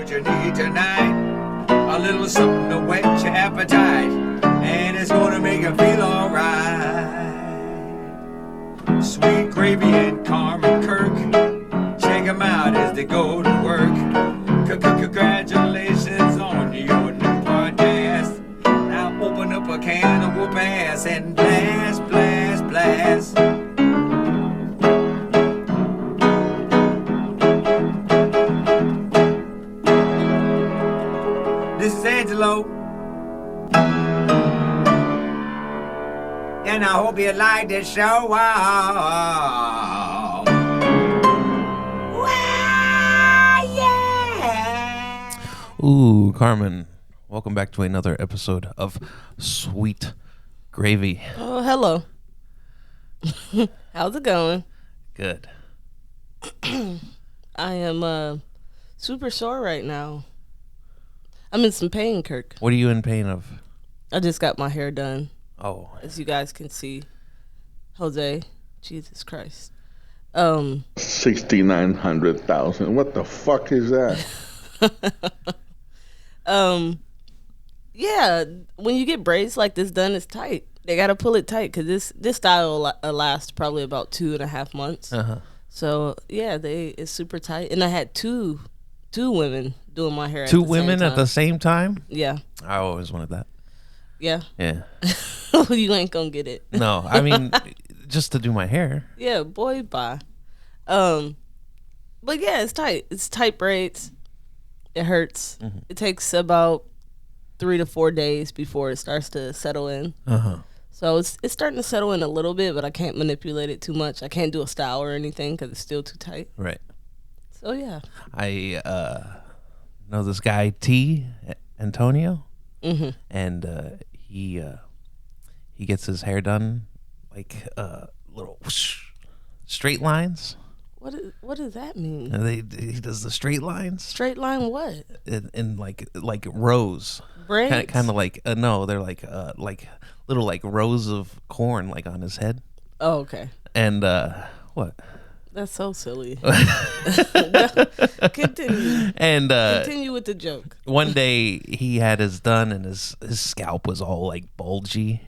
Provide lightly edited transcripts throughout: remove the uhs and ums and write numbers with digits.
what you need tonight. A little something to whet your appetite, and it's gonna make you feel alright. Sweet Gravy and Carmen Kirk, check them out as they go to work. Congratulations on your new podcast. Now open up a can of whoop ass and blast, blast, blast. This is Angelo, and I hope you like this show. Wow. Yeah. Ooh, Carmen, welcome back to another episode of Sweet Gravy. Oh, hello. How's it going? Good. I am super sore right now. I'm in some pain, Kirk. What are you in pain of? I just got my hair done. Oh. As you guys can see. Jose, Jesus Christ. 6,900,000. What the fuck is that? Yeah, when you get braids like this done, it's tight. They gotta pull it tight because this style will last probably about 2.5 months. So yeah, it's super tight. And I had two women doing my hair. Two women at the same time? Yeah. I always wanted that. Yeah. Yeah. You ain't gonna get it. No, I mean, just to do my hair. Yeah, boy, bye. But yeah, it's tight. It's tight braids. It hurts. Mm-hmm. It takes about 3 to 4 days before it starts to settle in. So it's starting to settle in a little bit, but I can't manipulate it too much. I can't do a style or anything because it's still too tight. Right. So yeah. I know this guy T. Antonio, and he gets his hair done like little whoosh, straight lines. What does that mean? He does the straight lines. Straight line what? In like rows. Braids? Kind of like no, they're like little like rows of corn like on his head. Oh, okay. And what? That's so silly. Continue. And continue with the joke. One day he had his done, and his scalp was all like bulgy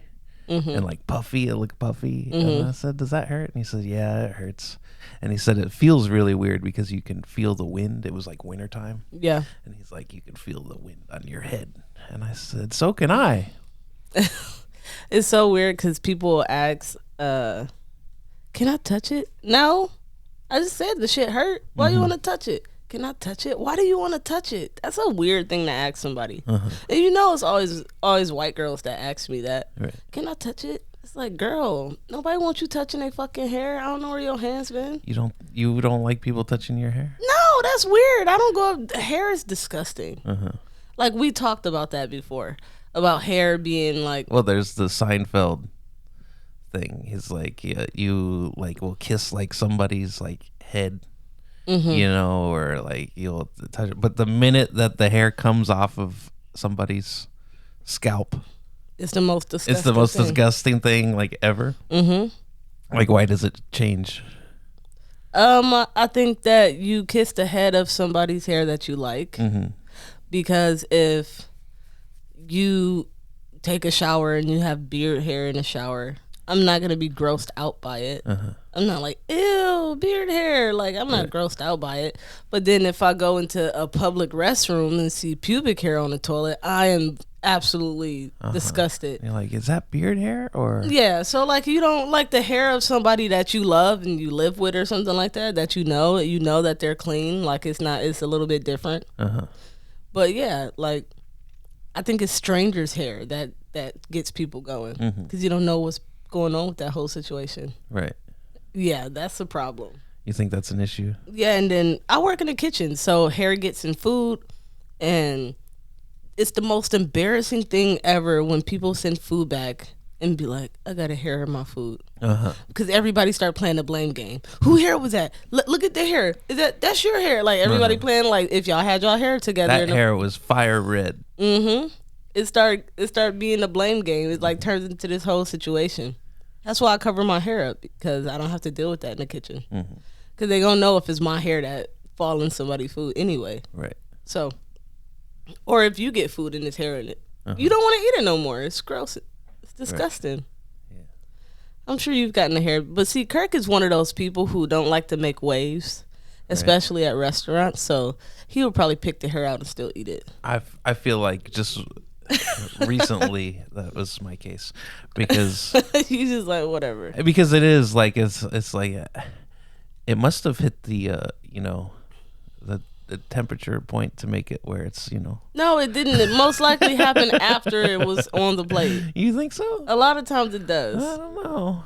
and like puffy. It looked puffy. And I said, "Does that hurt?" And he said, "Yeah, it hurts." And he said, "It feels really weird because you can feel the wind." It was like wintertime. Yeah. And he's like, "You can feel the wind on your head." And I said, "So can I." It's so weird because people ask, "Can I touch it?" No. I just said the shit hurt. Why you want to touch it? Can I touch it? Why do you want to touch it? That's a weird thing to ask somebody. And you know it's always white girls that ask me that. Right. Can I touch it? It's like, girl, nobody wants you touching their fucking hair. I don't know where your hands been. You don't like people touching your hair? No, that's weird. I don't go. Hair is disgusting. Like we talked about that before, about hair being like. Well, there's the Seinfeld thing. He's like, you like will kiss like somebody's like head, you know, or like you'll touch it. But the minute that the hair comes off of somebody's scalp, it's the most disgusting. It's the most disgusting thing like ever. Like, why does it change? I think that you kiss the head of somebody's hair that you like, because if you take a shower and you have beard hair in the shower, I'm not going to be grossed out by it. I'm not like, ew, beard hair. Like, I'm not grossed out by it. But then if I go into a public restroom and see pubic hair on the toilet, I am absolutely disgusted. You're like, is that beard hair? Or yeah, so like you don't like the hair of somebody that you love and you live with or something like that you know that they're clean. Like it's a little bit different. But yeah, like I think it's strangers' hair that gets people going because you don't know what's going on with that whole situation. Right. Yeah, that's the problem. You think that's an issue? Yeah, and then I work in the kitchen, so hair gets in food, and it's the most embarrassing thing ever when people send food back and be like, I got a hair in my food. Because everybody start playing the blame game. Who hair was that? Look at the hair. That's your hair? Like everybody playing like if y'all had y'all hair together. That hair was fire red. It start being a blame game. It like turns into this whole situation. That's why I cover my hair up, because I don't have to deal with that in the kitchen. Because they gonna know if it's my hair that fall in somebody's food anyway. Right. So Or if you get food and there's hair in it, you don't want to eat it no more. It's gross. It's disgusting. Yeah. I'm sure you've gotten the hair, but see, Kirk is one of those people who don't like to make waves, especially at restaurants. So he would probably pick the hair out and still eat it. I feel like just recently that was my case because You just like whatever. because it is like it's like it must have hit the the temperature point to make it where it's No, it didn't. It most likely happened after it was on the plate. You think so? A lot of times it does. I don't know.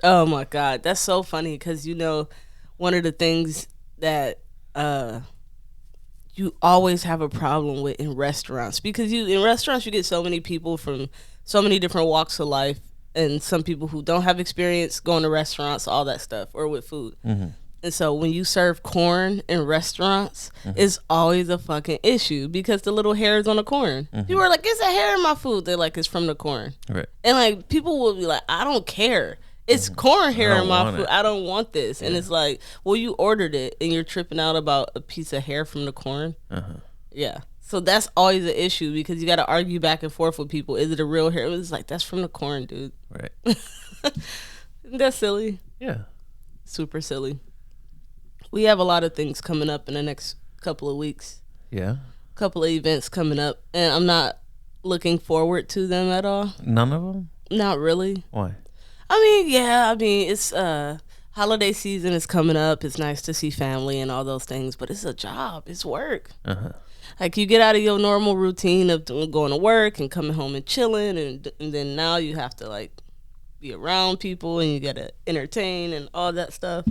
Oh my God, that's so funny because one of the things that you always have a problem with in restaurants, because in restaurants you get so many people from so many different walks of life, and some people who don't have experience going to restaurants, all that stuff, or with food. And so when you serve corn in restaurants, it's always a fucking issue because the little hairs on the corn. People are like, "It's a hair in my food." They're like, "It's from the corn." Right. And like people will be like, "I don't care. It's corn hair in my food. it. I don't want this." And it's like, well, you ordered it and you're tripping out about a piece of hair from the corn. Yeah. So that's always an issue because you got to argue back and forth with people. Is it a real hair? It's like, that's from the corn, dude. Right. Isn't that silly? Yeah. Super silly. We have a lot of things coming up in the next couple of weeks. Yeah. Couple of events coming up, and I'm not looking forward to them at all. None of them? Not really. Why? It's holiday season is coming up. It's nice to see family and all those things, but it's a job. It's work. Like you get out of your normal routine of going to work and coming home and chilling, and then now you have to like be around people and you got to entertain and all that stuff.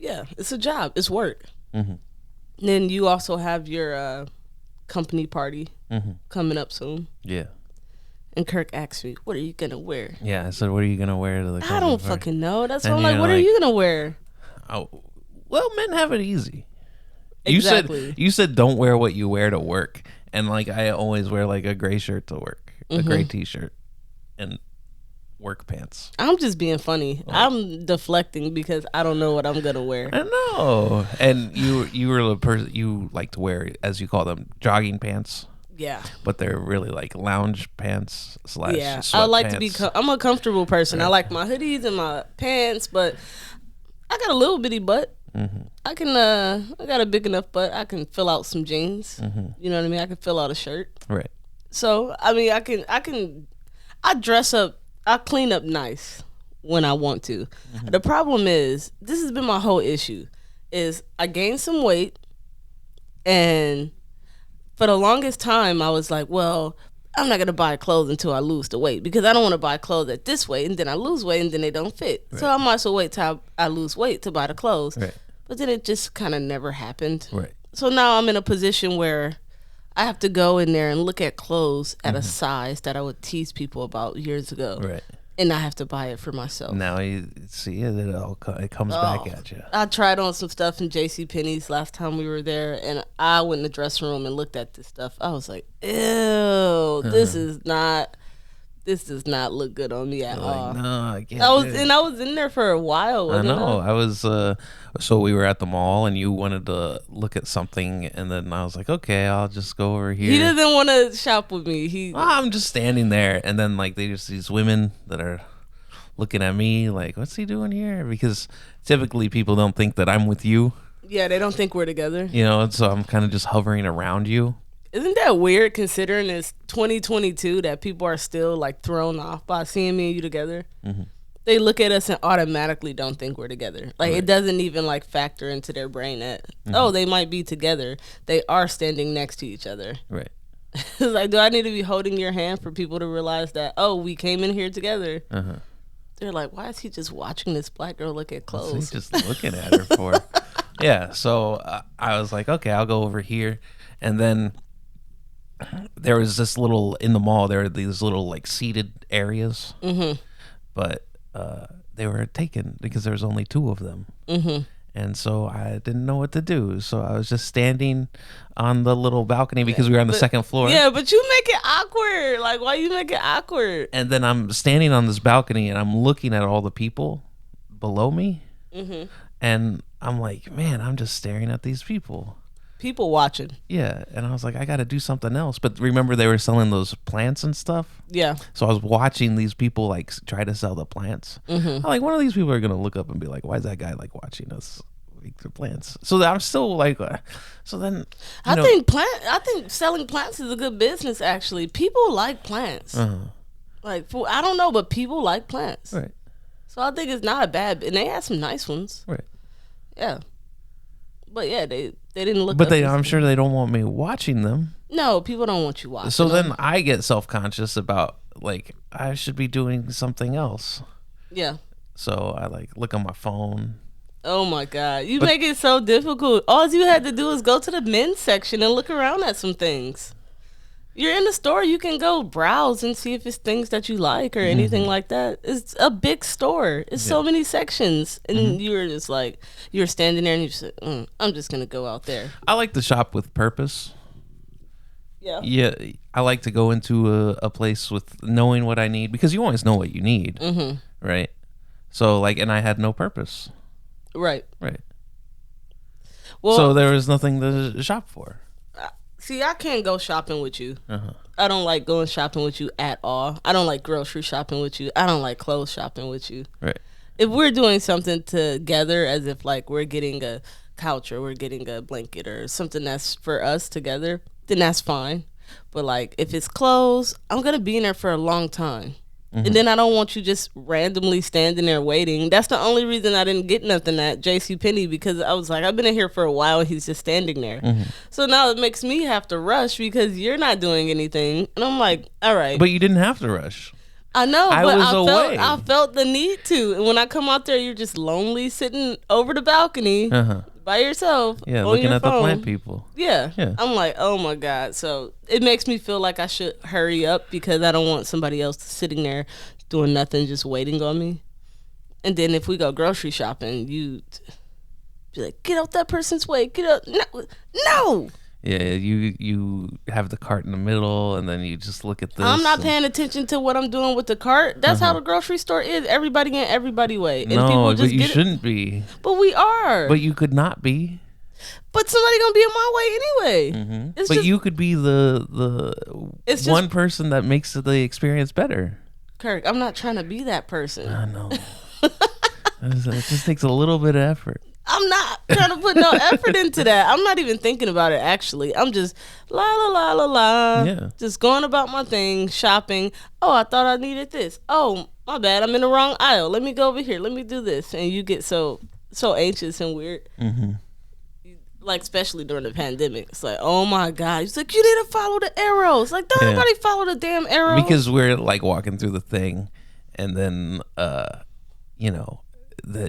Yeah, it's a job. It's work. Then you also have your company party coming up soon. Yeah. And Kirk asked me, "What are you gonna wear?" Yeah, I said, "What are you gonna wear to the?" I don't fucking know. That's why And I'm like, you're "What are like, you gonna wear?" Oh, well, men have it easy. Exactly. You said don't wear what you wear to work, and like I always wear like a gray shirt to work, a gray t-shirt, and work pants. I'm just being funny. I'm deflecting because I don't know what I'm gonna wear. I know. And you were the person you like to wear, as you call them, jogging pants. Yeah. But they're really like lounge pants / Yeah, sweat I like to pants. be. I'm a comfortable person. I like my hoodies and my pants, but I got a little bitty butt. I can. I got a big enough butt. I can fill out some jeans. You know what I mean? I can fill out a shirt. Right. So I mean, I can. I dress up. I clean up nice when I want to. The problem is, this has been my whole issue. Is I gained some weight, and for the longest time, I was like, well, I'm not going to buy clothes until I lose the weight because I don't want to buy clothes at this weight and then I lose weight and then they don't fit. Right. So I might as well wait till I lose weight to buy the clothes. Right. But then it just kind of never happened. Right. So now I'm in a position where I have to go in there and look at clothes at a size that I would tease people about years ago. Right. And I have to buy it for myself. Now you see it, it comes back at you. I tried on some stuff in JCPenney's last time we were there, and I went in the dressing room and looked at this stuff. I was like, ew, this does not look good on me at all. No, I can't. I was in there for a while. I know. I was. So we were at the mall, and you wanted to look at something, and then I was like, okay, I'll just go over here. He doesn't want to shop with me. I'm just standing there, and then like they just these women that are looking at me like, what's he doing here? Because typically people don't think that I'm with you. Yeah, they don't think we're together. You know, and so I'm kind of just hovering around you. Isn't that weird considering it's 2022 that people are still like thrown off by seeing me and you together? They look at us and automatically don't think we're together. Like it doesn't even like factor into their brain that, oh, they might be together. They are standing next to each other. Right. It's like, do I need to be holding your hand for people to realize that, oh, we came in here together? They're like, why is he just watching this black girl look at clothes? He's just looking at her for. Yeah. So I was like, okay, I'll go over here. And then there was this little, in the mall, there were these little like seated areas. But they were taken because there was only 2 of them. And so I didn't know what to do. So I was just standing on the little balcony because we were on the second floor. Yeah, but you make it awkward. Like, why you make it awkward? And then I'm standing on this balcony and I'm looking at all the people below me. And I'm like, man, I'm just staring at these people. People watching. Yeah, and I was like, I got to do something else. But remember, they were selling those plants and stuff. Yeah. So I was watching these people like try to sell the plants. I'm like, one of these people are gonna look up and be like, why is that guy like watching us make the plants? So I'm still like, so then I think selling plants is a good business. Actually, people like plants. Like I don't know, but people like plants. Right. So I think it's not a bad. And they had some nice ones. Right. Yeah. But yeah, they didn't look. But I'm sure they don't want me watching them. No, people don't want you watching. So then I get self-conscious about like I should be doing something else. Yeah. So I like look on my phone. Oh my God, you make it so difficult. All you had to do is go to the men's section and look around at some things. You're in the store, you can go browse and see if it's things that you like or anything like that. It's a big store. It's so many sections. And you were just like, you were standing there and you said, I'm just going to go out there. I like to shop with purpose. Yeah. Yeah, I like to go into a place with knowing what I need because you always know what you need, right? So like, and I had no purpose. Right. Right. Well, so there was nothing to shop for. See, I can't go shopping with you. I don't like going shopping with you at all. I don't like grocery shopping with you. I don't like clothes shopping with you. Right. If we're doing something together, as if like we're getting a couch or we're getting a blanket or something that's for us together, then that's fine. But like if it's clothes, I'm gonna be in there for a long time. And then I don't want you just randomly standing there waiting. That's the only reason I didn't get nothing at JCPenney, because I was like, I've been in here for a while and he's just standing there. So now it makes me have to rush because you're not doing anything. And I'm like, all right. But you didn't have to rush. I know, I but was away. I felt the need to. And when I come out there, you're just lonely sitting over the balcony by yourself. Yeah, on looking your at the phone. plant people. Yeah. Yeah. I'm like, oh my God. So it makes me feel like I should hurry up because I don't want somebody else sitting there doing nothing, just waiting on me. And then if we go grocery shopping, you be like, get out that person's way. Get up. No. Yeah, you have the cart in the middle, and then you just look at this. I'm not paying attention to what I'm doing with the cart. That's how the grocery store is. Everybody in everybody way. And people just but you shouldn't be. But we are. But you could not be. But somebody gonna be in my way anyway. It's But just, you could be the It's just- one person that makes the experience better. Kirk, I'm not trying to be that person. I know. It just takes a little bit of effort. I'm not trying to put no effort into that. I'm not even thinking about it, actually. I'm just la la la la la. Yeah. Just going about my thing, shopping. Oh, I thought I needed this. Oh, my bad. I'm in the wrong aisle. Let me go over here. Let me do this. And you get so anxious and weird. Like, especially during the pandemic. It's like, oh my God. It's like, you need to follow the arrows. Like, don't nobody follow the damn arrows. Because we're like walking through the thing, and then you know,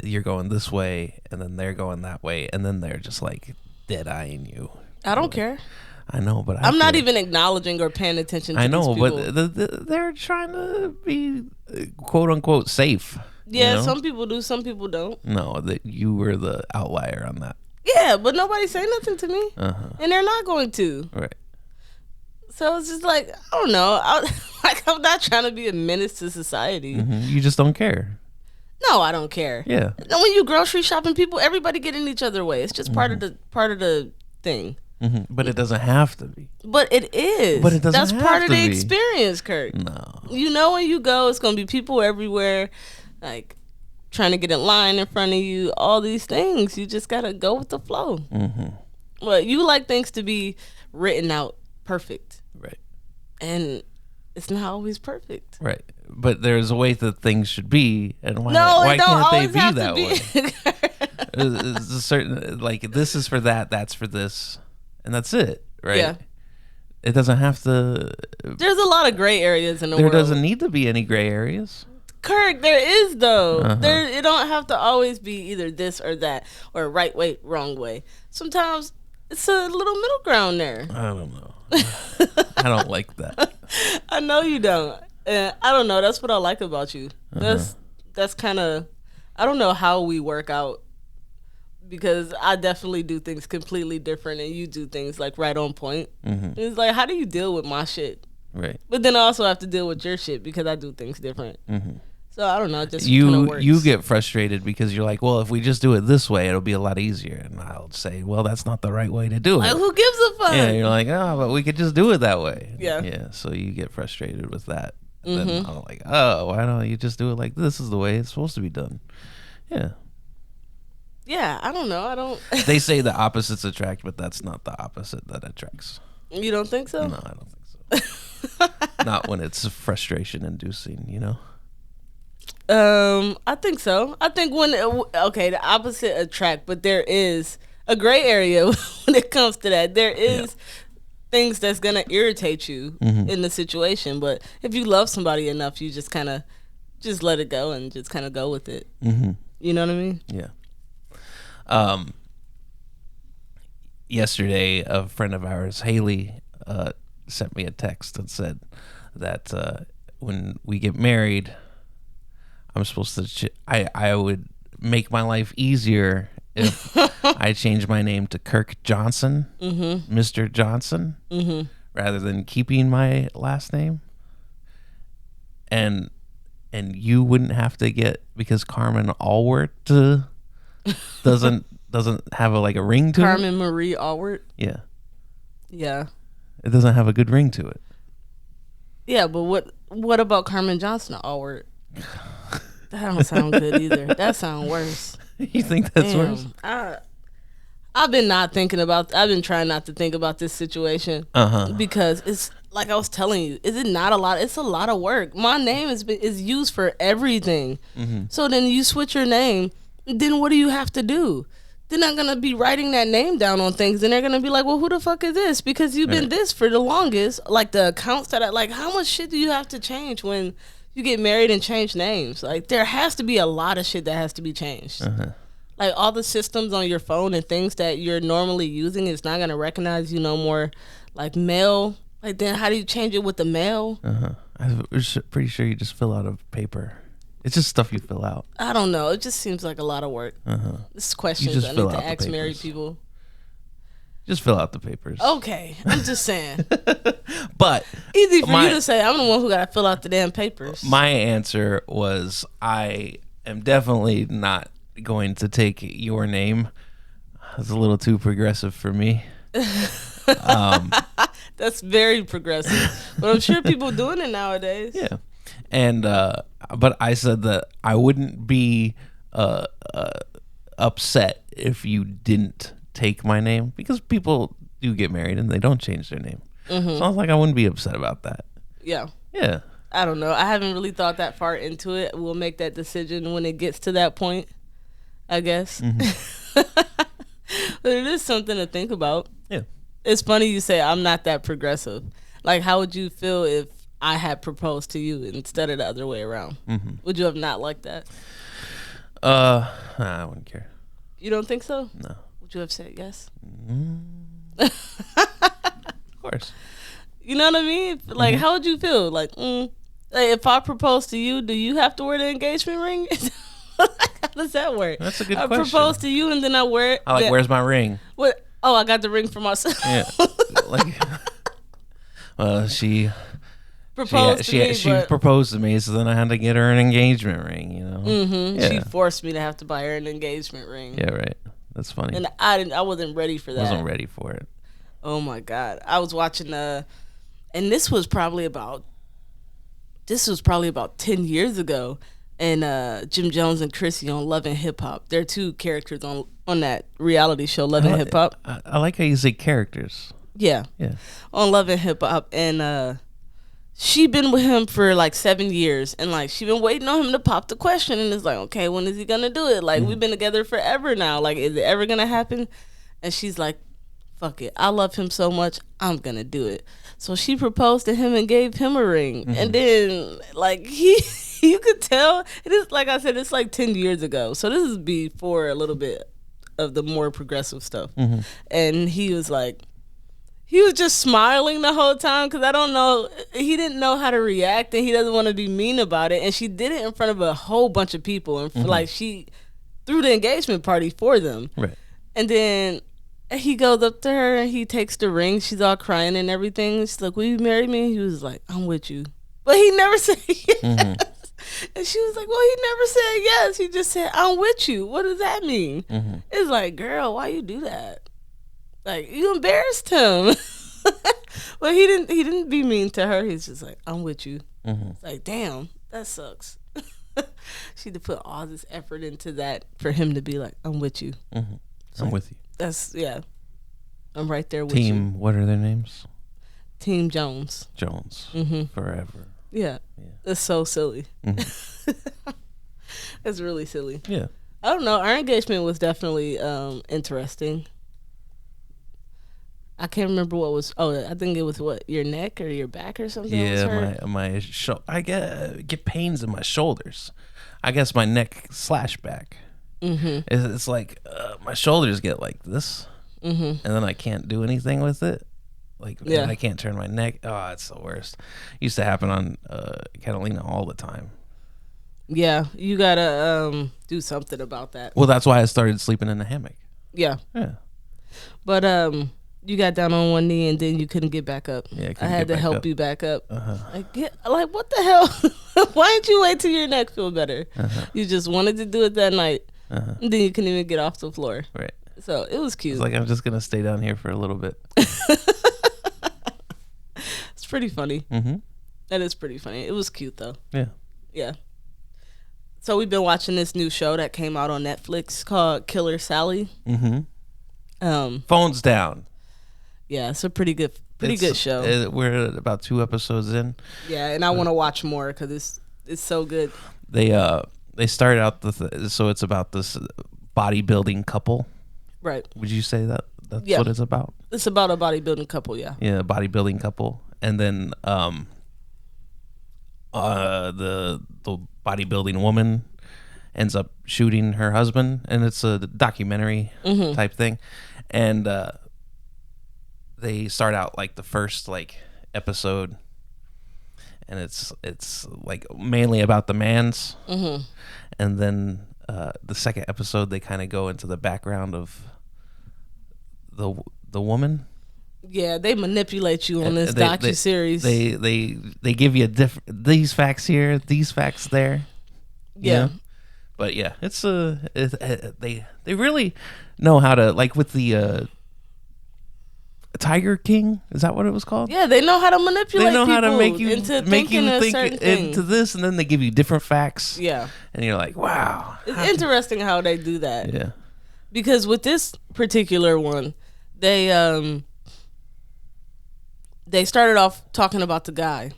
you're going this way, and then they're going that way, and then they're just like dead eyeing you. I don't care. I know, but I'm not even acknowledging or paying attention to I know, these people. but they're trying to be quote unquote safe. Yeah, you know? some people do, some people don't. No, that you were the outlier on that. Yeah, but nobody say nothing to me, and they're not going to. Right. So it's just like, I don't know. I'm not trying to be a menace to society. You just don't care. No, I don't care. Yeah. And when you grocery shopping, everybody get in each other's way. It's just part of the thing. But it doesn't have to be. But it is. But it doesn't That's have part of to the be. experience, Kirk. No. You know, when you go, it's gonna be people everywhere, like trying to get in line in front of you. All these things, you just gotta go with the flow. But you like things to be written out perfect, Right. and it's not always perfect. Right. But there's a way that things should be, and why It don't can't they always be have that to way? be. There's a certain, like, this is for that, that's for this, and that's it, right? Yeah. It doesn't have to. There's a lot of gray areas in the There world. doesn't need to be any gray areas. Kirk, there is though. It don't have to always be either this or that, or right way, wrong way. Sometimes it's a little middle ground there. I don't know. I don't like that. I know you don't. And I don't know. That's what I like about you. That's kind of, I don't know how we work out, because I definitely do things completely different and you do things like right on point. It's like, how do you deal with my shit? Right. But then I also have to deal with your shit because I do things different. So I don't know. It just kind of works. You get frustrated because you're like, well, if we just do it this way, it'll be a lot easier. And I'll say, well, that's not the right way to do it. Like, who gives a fuck? Yeah, you're like, oh, but we could just do it that way. Yeah. Yeah. So you get frustrated with that. And then I'm like, oh, why don't you just do it like this is the way it's supposed to be done? Yeah. Yeah, I don't know. I don't. They say the opposites attract, but that's not the opposite that attracts. You don't think so? No, I don't think so. Not when it's frustration inducing, you know? I think so. I think the opposite attract, but there is a gray area when it comes to that. There is things that's gonna irritate you in the situation, but if you love somebody enough, you just kind of just let it go and just kind of go with it. You know what I mean? Yeah. Yesterday, a friend of ours, Haley, sent me a text and said that when we get married, I'm supposed to. I would make my life easier if I change my name to Kirk Johnson, Mr. Johnson, rather than keeping my last name. And you wouldn't have to get, because Carmen Allward doesn't have a ring to it. Carmen Marie Allward. Yeah. Yeah. It doesn't have a good ring to it. Yeah, but what about Carmen Johnson Allward? That don't sound good either. That sounds worse. You think that's worse? I've been trying not to think about this situation because it's like I was telling you. Is it not a lot? It's a lot of work. My name is used for everything. So then you switch your name. Then what do you have to do? They're not gonna be writing that name down on things, and they're gonna be like, "Well, who the fuck is this?" Because you've been this for the longest. Like the accounts that how much shit do you have to change when you get married and change names? Like there has to be a lot of shit that has to be changed. Like all the systems on your phone and things that you're normally using is not gonna recognize you no more. Like mail. Like then how do you change it with the mail? I'm pretty sure you just fill out a paper. It's just stuff you fill out. I don't know. It just seems like a lot of work. This is questions I need to ask married people. Just fill out the papers. Okay, I'm just saying. But easy for you to say. I'm the one who got to fill out the damn papers. My answer was, I am definitely not going to take your name. It's a little too progressive for me. That's very progressive. But I'm sure people doing it nowadays. Yeah. And but I said that I wouldn't be upset if you didn't take my name, because people do get married and they don't change their name. So I was like, I wouldn't be upset about that. Yeah. Yeah. I don't know. I haven't really thought that far into it. We'll make that decision when it gets to that point, I guess. But it is something to think about. Yeah. It's funny you say I'm not that progressive. Like, how would you feel if I had proposed to you instead of the other way around? Would you have not liked that? I wouldn't care. You don't think so? No. Would you have said yes? Of course. You know what I mean? Like, how would you feel? Like, if I propose to you, do you have to wear the engagement ring? How does that work? That's a good question. I propose to you and then I wear it. Where's my ring? What? Oh, I got the ring for myself. Yeah. She proposed to me. She proposed to me, so then I had to get her an engagement ring, you know? Yeah. She forced me to have to buy her an engagement ring. Yeah, right. That's funny. And I wasn't ready for that. Wasn't ready for it. Oh my God. I was watching and this was probably about 10 years ago. And Jim Jones and Chrissy on Love and Hip Hop. They're two characters on that reality show, Love and Hip Hop. I like how you say characters. Yeah. Yeah. On Love and Hip Hop. And she been with him for like 7 years. And like she been waiting on him to pop the question. And it's like, okay, when is he gonna do it? Like we've been together forever now. Like, is it ever gonna happen? And she's like, fuck it. I love him so much. I'm gonna do it. So she proposed to him and gave him a ring. And then like you could tell, it is, like I said, it's like 10 years ago. So this is before a little bit of the more progressive stuff. And he was just smiling the whole time, because I don't know, he didn't know how to react, and he doesn't want to be mean about it. And she did it in front of a whole bunch of people, and like she threw the engagement party for them. Right. And then he goes up to her and he takes the ring. She's all crying and everything. She's like, "Will you marry me?" He was like, "I'm with you," but he never said yes. And she was like, well, he never said yes. He just said, I'm with you. What does that mean? It's like, girl, why you do that? Like, you embarrassed him. But he didn't be mean to her. He's just like, I'm with you. It's like, damn, that sucks. She had to put all this effort into that for him to be like, I'm with you. I'm with you. That's, yeah. I'm right there with you. Team, what are their names? Team Jones. Jones. Forever. Yeah. It's so silly. It's really silly. Yeah. I don't know. Our engagement was definitely interesting. I can't remember what was. Oh, I think it was what, your neck or your back or something. Yeah, my I get pains in my shoulders. I guess my neck / back. It's like my shoulders get like this, and then I can't do anything with it. Like I can't turn my neck. Oh, it's the worst. Used to happen on Catalina all the time. Yeah, you gotta do something about that. Well, that's why I started sleeping in a hammock. Yeah. But you got down on one knee and then you couldn't get back up. Yeah, I had to help you back up. Like what the hell? Why didn't you wait till your neck feel better? You just wanted to do it that night, and then you couldn't even get off the floor. Right. So it was cute. It's like, I'm just gonna stay down here for a little bit. It's pretty funny. That is pretty funny. It was cute though. Yeah. So we've been watching this new show that came out on Netflix called Killer Sally. Phones down. Yeah, it's a pretty good show. We're about 2 episodes in. Yeah, and I want to watch more because it's so good. They started out so it's about this bodybuilding couple. Right. Would you say that's what it's about? It's about a bodybuilding couple. Yeah. Yeah, a bodybuilding couple, and then the bodybuilding woman ends up shooting her husband, and it's a documentary type thing, and they start out like the first episode, and it's like mainly about the mans, and then the second episode they kind of go into the background of the woman. Yeah, they manipulate you on this docuseries. They give you these facts here, these facts there. Yeah. But yeah, they really know how to, like with the Tiger King, is that what it was called? Yeah, they know how to manipulate. They know how to people make you into think certain thing. into this, and then they give you different facts. Yeah, and you're like, wow, it's interesting how they do that. Yeah, because with this particular one, they started off talking about the guy,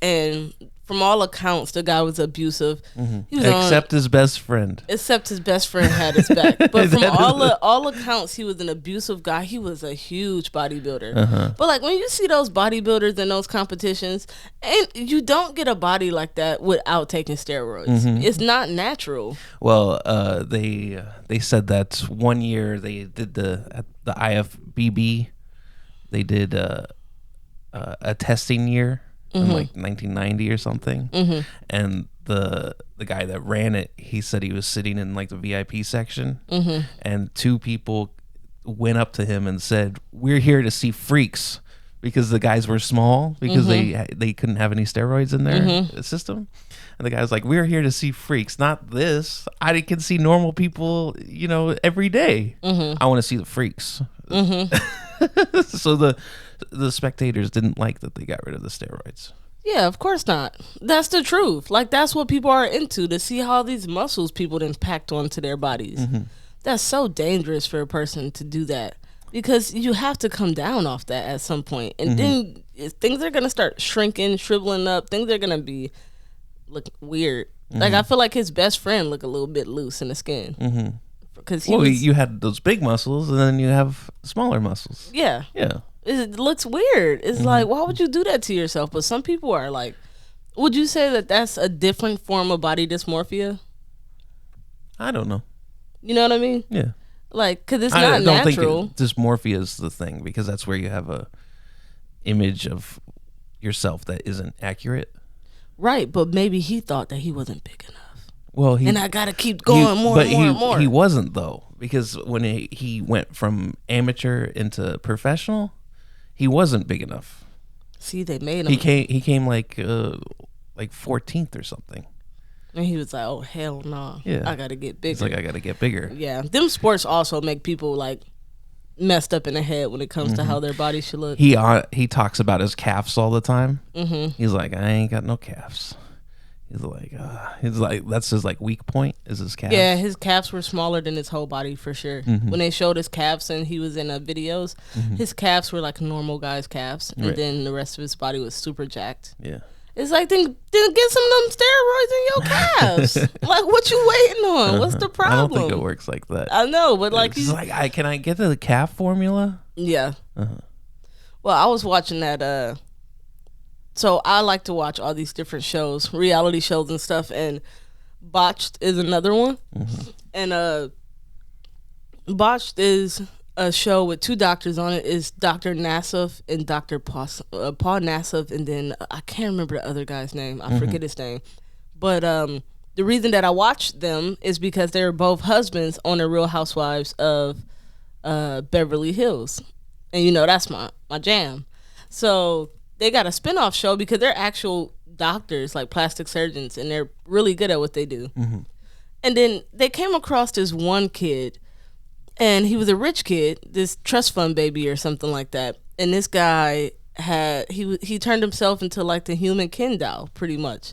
and from all accounts, the guy was abusive. He was except his best friend. Except his best friend had his back. But from all accounts, he was an abusive guy. He was a huge bodybuilder. But like when you see those bodybuilders in those competitions, and you don't get a body like that without taking steroids. It's not natural. Well, they said that one year they did at the IFBB, they did a testing year. In like 1990 or something, and the guy that ran it, he said he was sitting in like the VIP section, and 2 people went up to him and said, "We're here to see freaks," because the guys were small because they couldn't have any steroids in their system, and the guy was like, "We're here to see freaks, not this. I can see normal people, every day. I want to see the freaks." So the spectators didn't like that they got rid of the steroids. Yeah, of course not. That's the truth. Like, that's what people are into, to see how these muscles people then packed onto their bodies. That's so dangerous for a person to do that, because you have to come down off that at some point. And then things are going to start shrinking, shriveling up. Things are going to look weird. Like, I feel like his best friend looked a little bit loose in the skin. Because you had those big muscles, and then you have smaller muscles. Yeah. It looks weird. It's like, why would you do that to yourself? But some people are like, would you say that that's a different form of body dysmorphia? I don't know. You know what I mean? Yeah. Like, because it's not natural. I don't think dysmorphia is the thing, because that's where you have a image of yourself that isn't accurate. Right, but maybe he thought that he wasn't big enough. Well, and I gotta keep going more and more. He wasn't, though, because when he went from amateur into professional, he wasn't big enough. See, they made him. He came like 14th or something. And he was like, "Oh hell no, Yeah. I gotta get bigger." It's like I got to get bigger. Yeah, them sports also make people like messed up in the head when it comes to how their body should look. He talks about his calves all the time. He's like, I ain't got no calves. He's like that's his like weak point is his calves. Yeah, his calves were smaller than his whole body for sure. When they showed his calves and he was in videos, his calves were like normal guy's calves, and Right. then the rest of his body was super jacked. Yeah. It's like, then get some of them steroids in your calves. Like, what you waiting on? What's the problem? I don't think it works like that. I know, but like, It's like, can I get the calf formula? yeah. Well, I was watching that. So I like to watch all these different shows, reality shows and stuff, and Botched is another one. And Botched is a show with two doctors on it. Is Dr. Nassif and Dr. Paul Nassif, and then I can't remember the other guy's name. I forget his name. But the reason that I watched them is because they were both husbands on the Real Housewives of Beverly Hills, and you know that's my jam. So they got a spinoff show because they're actual doctors, like plastic surgeons, and they're really good at what they do. And then they came across this one kid, and he was a rich kid, this trust fund baby or something like that. And this guy he turned himself into like the human Ken doll, pretty much.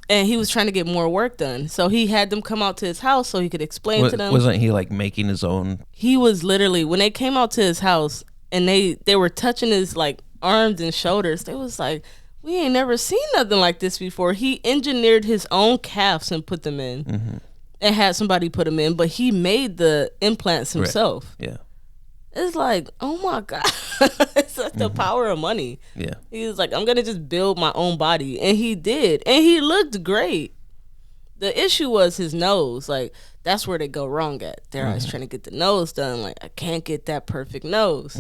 And he was trying to get more work done, so he had them come out to his house so he could explain to them. Wasn't he like making his own? He was literally, when they came out to his house and they were touching his like arms and shoulders, they was like, we ain't never seen nothing like this before. He engineered his own calves and put them in, and had somebody put them in, but he made the implants himself. Right. Yeah. It's like, oh my god, it's like the power of money. Yeah. He was like, I'm gonna just build my own body, and he did, and he looked great. The issue was his nose. Like, that's where they go wrong at. They're always trying to get the nose done. Like, I can't get that perfect nose.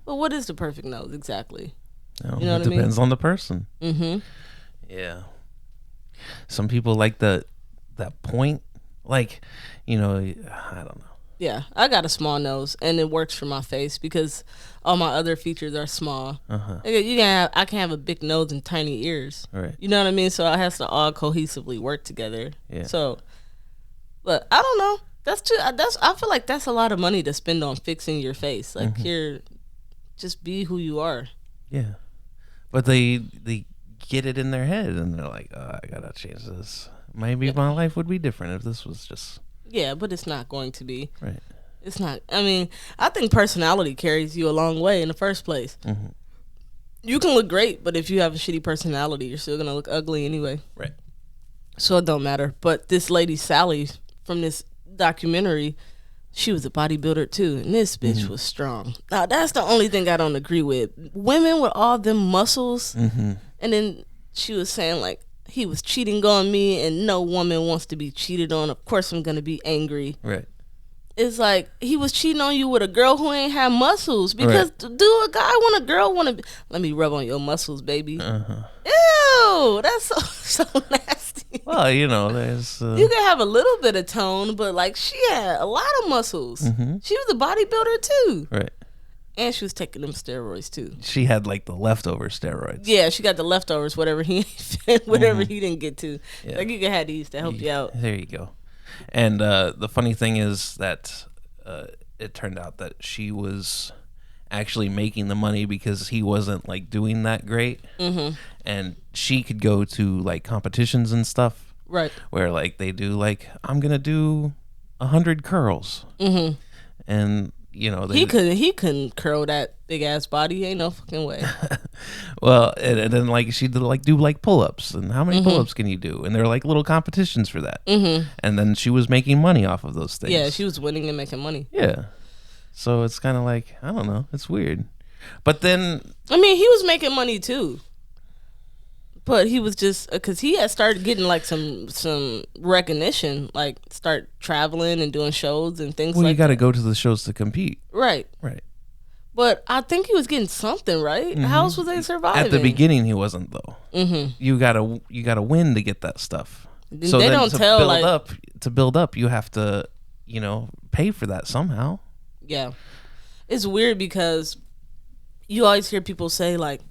But what is the perfect nose exactly? No, You know it what I mean? depends on the person. Yeah. Some people like that point. Like, I don't know. Yeah, I got a small nose, and it works for my face because all my other features are small. I can't have a big nose and tiny ears. Right. You know what I mean? So it has to all cohesively work together. Yeah. So, but I don't know. I feel like that's a lot of money to spend on fixing your face. Like, just be who you are. Yeah. But they get it in their head, and they're like, I gotta change this. Maybe my life would be different if this was just... Yeah, but it's not going to be. Right. It's not. I mean, I think personality carries you a long way in the first place. You can look great, but if you have a shitty personality, you're still gonna look ugly anyway. Right. So it don't matter. But this lady Sally from this documentary, she was a bodybuilder too, and this bitch was strong. Now that's the only thing I don't agree with. Women with all them muscles, and then she was saying like, he was cheating on me, and no woman wants to be cheated on. Of course I'm gonna be angry. Right. It's like, he was cheating on you with a girl who ain't have muscles. Because do a guy want a girl want to... Let me rub on your muscles, baby. Ew, that's so nasty. Well, there's... You can have a little bit of tone, but like, she had a lot of muscles. She was a bodybuilder too. Right. And she was taking them steroids too. She had like the leftover steroids. Yeah, she got the leftovers, whatever he didn't get to. Yeah. Like, you can have these to help you out. There you go. And the funny thing is that it turned out that she was actually making the money because he wasn't like doing that great. And she could go to like competitions and stuff. Right. Where like they do like, I'm going to do 100 curls. And... he couldn't curl that big ass body. Ain't no fucking way. Well, and then like she did like do like pull-ups, and how many pull-ups can you do? And there are like little competitions for that. And then she was making money off of those things. Yeah, she was winning and making money. Yeah. So it's kind of like, I don't know, it's weird. But then I mean, he was making money too. But he was just because he had started getting like some recognition, like start traveling and doing shows and things. Well, like you got to go to the shows to compete. Right. But I think he was getting something, right? How else was they surviving? At the beginning, he wasn't though. You gotta win to get that stuff. So they then don't to tell build like up, you have to pay for that somehow. Yeah, it's weird because you always hear people say like,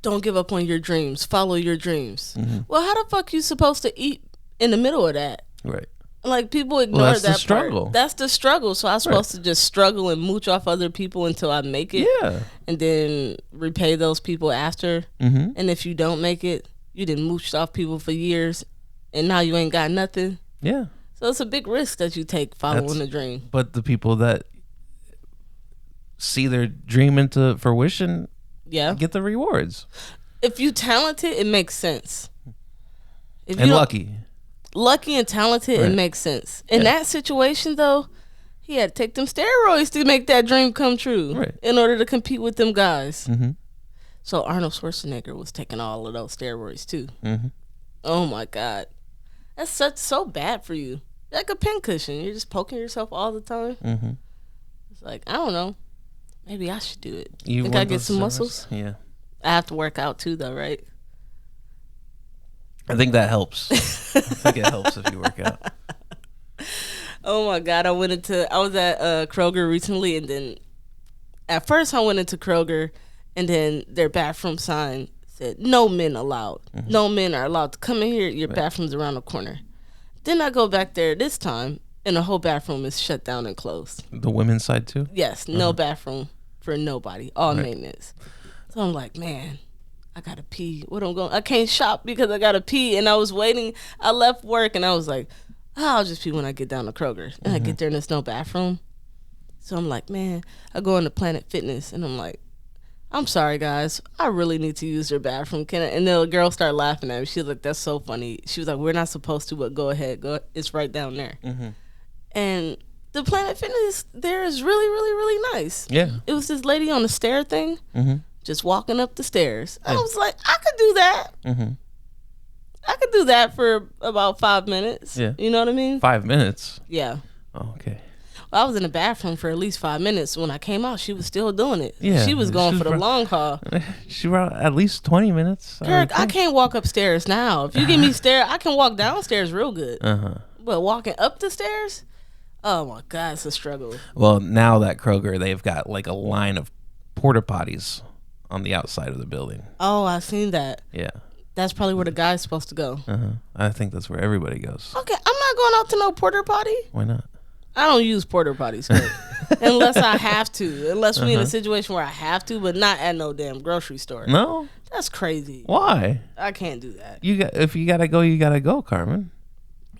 don't give up on your dreams, follow your dreams. Well, how the fuck you supposed to eat in the middle of that. Right. Like, people ignore that's that the struggle. part. That's the struggle. So I'm supposed to just struggle and mooch off other people until I make it. Yeah. And then repay those people after. Mm-hmm. And if you don't make it, you done mooched off people for years, and now you ain't got nothing. Yeah. So it's a big risk that you take following a dream. But the people that see their dream into fruition, get the rewards. If you talented, it makes sense. If And you lucky and talented, Right. it makes sense. In that situation, though, he had to take them steroids to make that dream come true. Right. In order to compete with them guys. Mm-hmm. So Arnold Schwarzenegger was taking all of those steroids too. Mm-hmm. Oh my God, that's so bad for you. Like a pincushion, you're just poking yourself all the time. Mm-hmm. It's like, I don't know, maybe I should do it. You think want I get those some steroids? muscles? Yeah. I have to work out too, though, right? I think that helps. I think it helps if you work out. Oh my God, I was at Kroger recently, and then at first I went into Kroger, and then their bathroom sign said no men allowed. Mm-hmm. No men are allowed to come in here. Your bathroom's around the corner. Then I go back there this time, and the whole bathroom is shut down and closed. The women's side too? Yes, no bathroom for nobody. All maintenance. So I'm like, man, I gotta pee. I can't shop because I gotta pee. And I was waiting. I left work and I was like, I'll just pee when I get down to Kroger. And I get there and there's no bathroom. So I'm like, man, I go into Planet Fitness and I'm like, I'm sorry guys, I really need to use your bathroom. Can I? And the girl started laughing at me. She was like, that's so funny. She was like, we're not supposed to, but go ahead. It's right down there. Mm-hmm. And the Planet Fitness there is really, really, really nice. Yeah. It was this lady on the stair thing. Mm-hmm. Just walking up the stairs. I was like, I could do that. Mm-hmm. I could do that for about 5 minutes. Yeah. You know what I mean? 5 minutes. Yeah. Oh, okay. Well, I was in the bathroom for at least 5 minutes. When I came out, she was still doing it. Yeah. She was going for the long haul. She brought at least 20 minutes. Kirk, I can't walk upstairs now. If you give me stairs, I can walk downstairs real good. Uh-huh. But walking up the stairs, oh my God, it's a struggle. Well, now that Kroger, they've got like a line of porta potties on the outside of the building. Oh, I seen that. Yeah. That's probably where the guy's supposed to go. Uh-huh. I think that's where everybody goes. Okay, I'm not going out to no porter potty. Why not? I don't use porter potties, unless I have to. Unless we in a situation where I have to, but not at no damn grocery store. No? That's crazy. Why? I can't do that. If you gotta go, you gotta go, Carmen.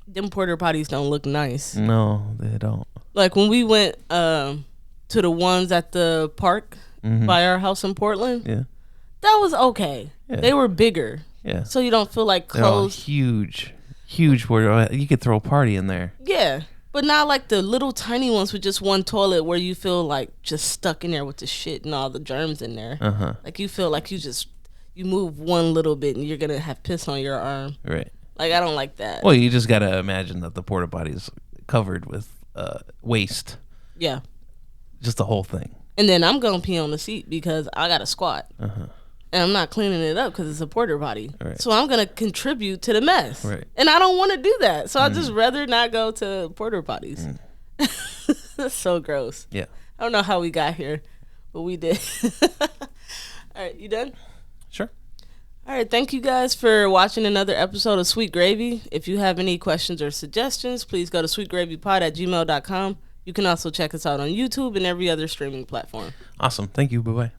Them porter potties don't look nice. No, they don't. Like when we went to the ones at the park by our house in Portland, Yeah. that was okay. Yeah. They were bigger. Yeah. So you don't feel like They're all closed. huge porta. You could throw a party in there. Yeah. But not like the little tiny ones with just one toilet where you feel like just stuck in there with the shit and all the germs in there. Uh-huh. Like you feel like you move one little bit and you're going to have piss on your arm. Right. Like I don't like that. Well, you just gotta imagine that the porta potty is covered with waste. Yeah. Just the whole thing. And then I'm going to pee on the seat because I got to squat. Uh-huh. And I'm not cleaning it up because it's a porta potty. Right. So I'm going to contribute to the mess. Right. And I don't want to do that. So I'd just rather not go to porta potties. That's so gross. Yeah. I don't know how we got here, but we did. All right, you done? Sure. All right, thank you guys for watching another episode of Sweet Gravy. If you have any questions or suggestions, please go to sweetgravypod@gmail.com. You can also check us out on YouTube and every other streaming platform. Awesome. Thank you. Bye-bye.